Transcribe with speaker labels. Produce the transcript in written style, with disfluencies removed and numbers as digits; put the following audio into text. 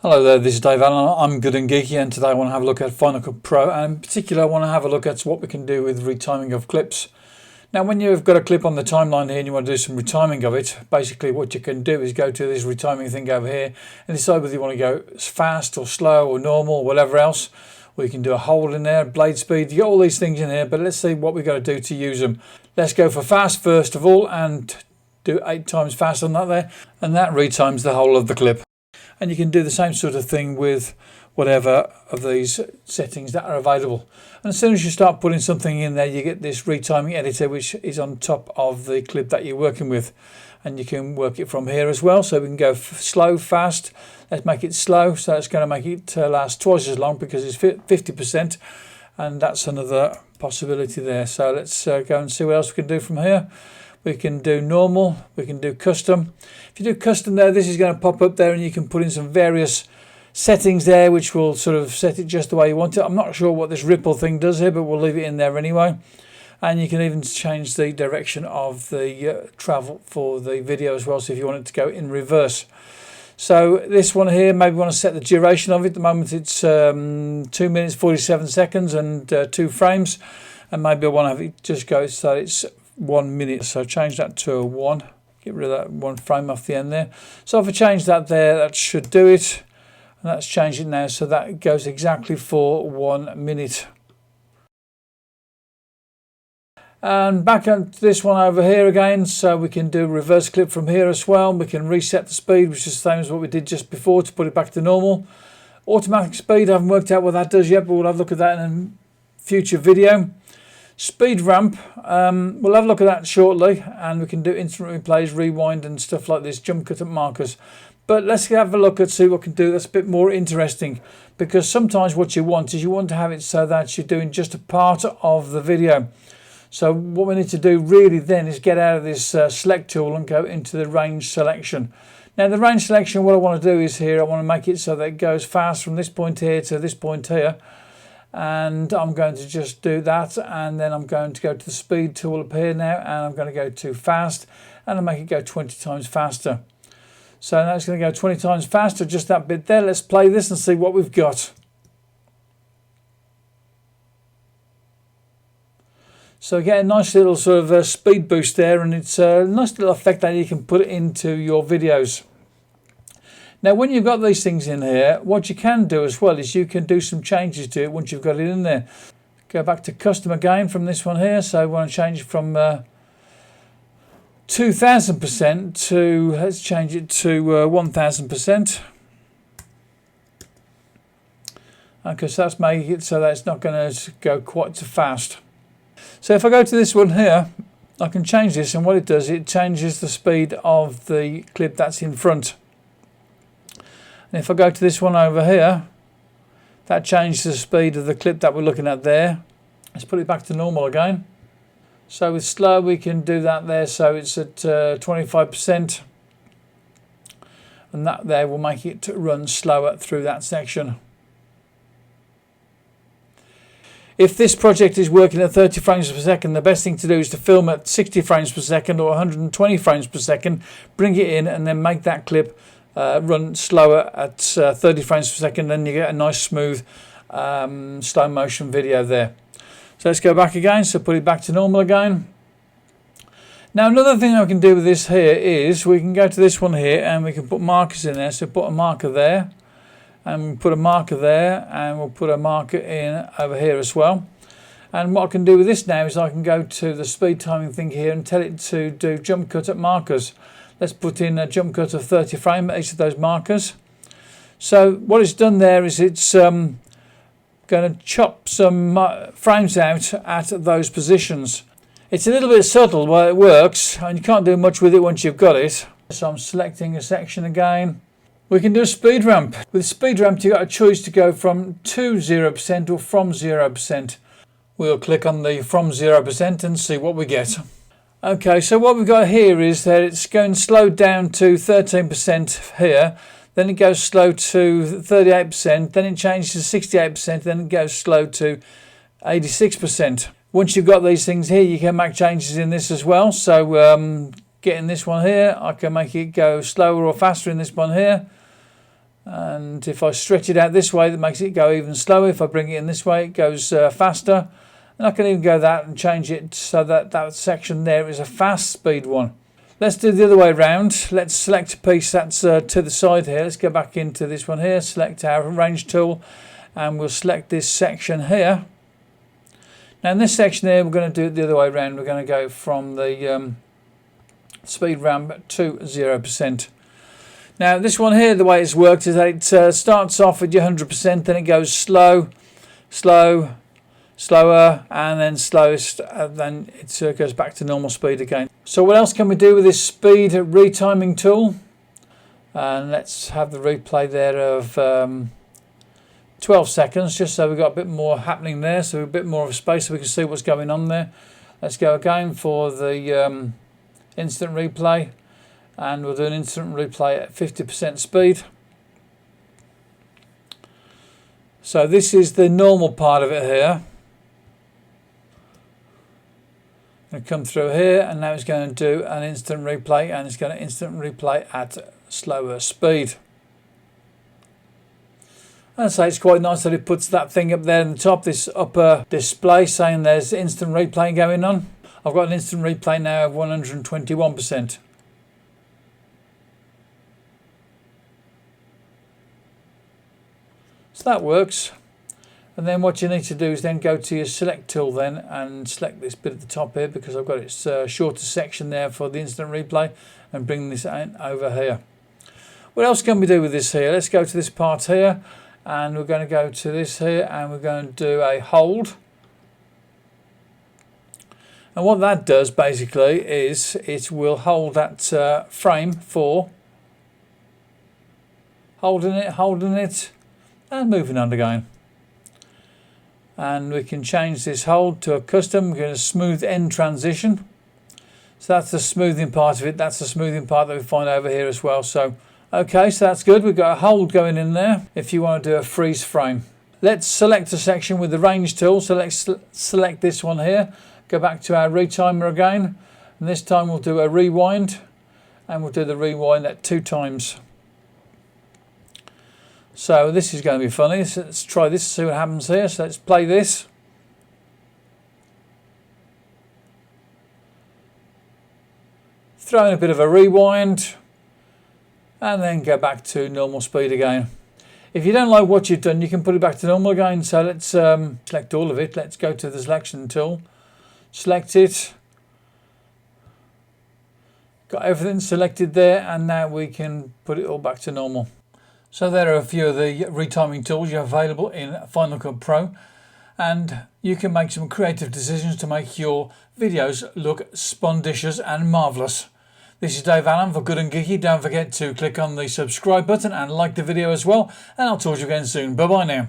Speaker 1: Hello there, this is Dave Allen. I'm Good and Geeky, and today I want to have a look at Final Cut Pro, and in particular I want to have a look at what we can do with retiming of clips. Now when you've got a clip on the timeline here and you want to do some retiming of it, basically what you can do is go to this retiming thing over here and decide whether you want to go fast or slow or normal or whatever else. Or you can do a hold in there, blade speed, you got all these things in here, but let's see what we've got to do to use them. Let's go for fast first of all and do 8 times fast on that there, and that retimes the whole of the clip. And you can do the same sort of thing with whatever of these settings that are available. And as soon as you start putting something in there, you get this retiming editor, which is on top of the clip that you're working with. And you can work it from here as well. So we can go slow, fast. Let's make it slow. So it's going to make it last twice as long because it's 50%. And that's another possibility there. So let's go and see what else we can do from here. We can do normal, we can do custom. If you do custom there, this is going to pop up there and you can put in some various settings there which will sort of set it just the way you want it. I'm not sure what this ripple thing does here, but we'll leave it in there anyway. And you can even change the direction of the travel for the video as well, so if you want it to go in reverse. So this one here, maybe we want to set the duration of it. At the moment it's 2 minutes 47 seconds and 2 frames. And maybe I want to have it just go so it's 1 minute, so change that to a 1, get rid of that 1 frame off the end there. So if I change that there, that should do it, and that's changed it now so that goes exactly for 1 minute. And back on to this one over here again, so we can do reverse clip from here as well. We can reset the speed, which is the same as what we did just before, to put it back to normal. Automatic speed, I haven't worked out what that does yet, but we'll have a look at that in a future video. Speed ramp, we'll have a look at that shortly, and we can do instant replays, rewind and stuff like this, jump cut at markers. But let's have a look and see what we can do that's a bit more interesting, because sometimes what you want is you want to have it so that you're doing just a part of the video. So what we need to do really then is get out of this select tool and go into the range selection. Now the range selection, what I want to do is here, I want to make it so that it goes fast from this point here to this point here. And I'm going to just do that, and then I'm going to go to the speed tool up here now, and I'm going to go to fast, and I'll make it go 20 times faster. So now it's going to go 20 times faster, just that bit there. Let's play this and see what we've got. So you get a nice little sort of speed boost there, and it's a nice little effect that you can put into your videos. Now when you've got these things in here, what you can do as well is you can do some changes to it once you've got it in there. Go back to custom again from this one here. So I want to change it from 2000% to, let's change it to 1000%. Okay, so that's making it so that it's not going to go quite so fast. So if I go to this one here, I can change this, and what it does, it changes the speed of the clip that's in front. And if I go to this one over here, that changes the speed of the clip that we're looking at there. Let's put it back to normal again. So with slow, we can do that there, so it's at 25%. And that there will make it run slower through that section. If this project is working at 30 frames per second, the best thing to do is to film at 60 frames per second or 120 frames per second, bring it in, and then make that clip run slower at 30 frames per second, then you get a nice smooth slow motion video there. So let's go back again, so put it back to normal again. Now another thing I can do with this here is we can go to this one here and we can put markers in there. So put a marker there, and we'll put a marker there, and we'll put a marker in over here as well. And what I can do with this now is I can go to the speed timing thing here and tell it to do jump cut at markers. Let's put in a jump cut of 30 frames at each of those markers. So what it's done there is it's going to chop some frames out at those positions. It's a little bit subtle while it works, and you can't do much with it once you've got it. So I'm selecting a section again. We can do a speed ramp. With speed ramp, you've got a choice to go from to 0% or from 0%. We'll click on the from 0% and see what we get. Okay, so what we've got here is that it's going slowed down to 13% here, then it goes slow to 38%, then it changes to 68%, then it goes slow to 86%. Once you've got these things here, you can make changes in this as well. So getting this one here, I can make it go slower or faster in this one here. And if I stretch it out this way, that makes it go even slower. If I bring it in this way, it goes faster. And I can even go that and change it so that that section there is a fast speed one. Let's do the other way around. Let's select a piece that's to the side here. Let's go back into this one here, select our range tool, and we'll select this section here. Now in this section here, we're going to do it the other way around. We're going to go from the speed ramp to 0%. Now this one here, the way it's worked is that it starts off with your 100%, then it goes slow, slow, slower, and then slowest, then it goes back to normal speed again. So what else can we do with this speed retiming tool? And let's have the replay there of 12 seconds, just so we've got a bit more happening there, so a bit more of a space so we can see what's going on there. Let's go again for the instant replay, and we'll do an instant replay at 50% speed. So this is the normal part of it here. Going to come through here, and now it's going to do an instant replay, and it's going to instant replay at slower speed. And so it's quite nice that it puts that thing up there in the top, this upper display saying there's instant replay going on. I've got an instant replay now of 121%. So that works. And then what you need to do is then go to your select tool then and select this bit at the top here, because I've got its shorter section there for the instant replay, and bring this in over here. What else can we do with this here? Let's go to this part here, and we're going to go to this here, and we're going to do a hold. And what that does basically is it will hold that frame for holding it, and moving on again. And we can change this hold to a custom. We're going to smooth end transition. So that's the smoothing part of it. That's the smoothing part that we find over here as well. So, okay, so that's good. We've got a hold going in there if you want to do a freeze frame. Let's select a section with the range tool. So let's select this one here. Go back to our retimer again. And this time we'll do a rewind. And we'll do the rewind at 2 times. So this is going to be funny. So let's try this, see what happens here. So let's play this. Throw in a bit of a rewind, and then go back to normal speed again. If you don't like what you've done, you can put it back to normal again. So let's select all of it. Let's go to the selection tool, select it. Got everything selected there, and now we can put it all back to normal. So there are a few of the retiming tools you have available in Final Cut Pro, and you can make some creative decisions to make your videos look spondicious and marvellous. This is Dave Allen for Good and Geeky. Don't forget to click on the subscribe button and like the video as well, and I'll talk to you again soon. Bye bye now.